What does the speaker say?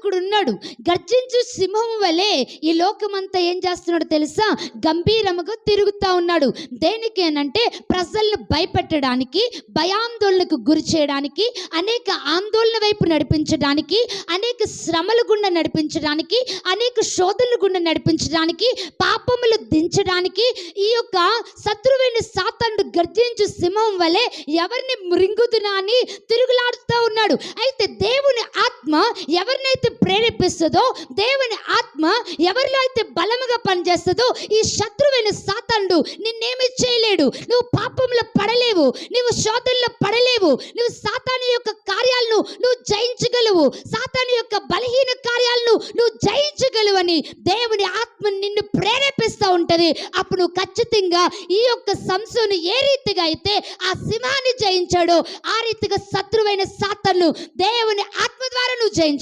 ఒకడు ఉన్నాడు, గర్జించు సింహం వలె ఈ లోకమంతా ఏం చేస్తున్నాడు తెలుసా? గంభీరముగా తిరుగుతా ఉన్నాడు. దేనికేనంటే ప్రజలను భయపెట్టడానికి, భయాందోళనకు గురి చేయడానికి, అనేక ఆందోళన వైపు నడిపించడానికి, అనేక శ్రమల గుండా నడిపించడానికి, అనేక శోధనల గుండా నడిపించడానికి, పాపములు దించడానికి ఈ యొక్క శత్రువైన సాతానుడు గర్జించు సింహం వలె ఎవరిని మృంగుదునా అని తిరుగులాడుతూ ఉన్నాడు. అయితే దేవుని ఆత్మ ఎవరినైతే ప్రేరేపిస్తుందో, దేవుని ఆత్మ ఎవరిలో అయితే బలముగా పనిచేస్తుందో, ఈ శత్రువైన సాతానుడు నిన్నేమి చేయలేడు. నువ్వు పాపంలో పడలేవు, నువ్వు శోధనలో పడలేవు, నువ్వు సాతాను యొక్క కార్యాలను నువ్వు జయించగలవు, సాతాను యొక్క బలహీన కార్యాలను నువ్వు జయించగలవు అని దేవుని ఆత్మ నిన్ను ప్రేరేపిస్తూ ఉంటది. అప్పుడు నువ్వు ఖచ్చితంగా ఈ యొక్క సంసోను ఏ రీతిగా అయితే ఆ సింహాన్ని జయించాడో ఆ రీతిగా శత్రువైన సాతాను దేవుని ఆత్మ ద్వారా నువ్వు జయించు.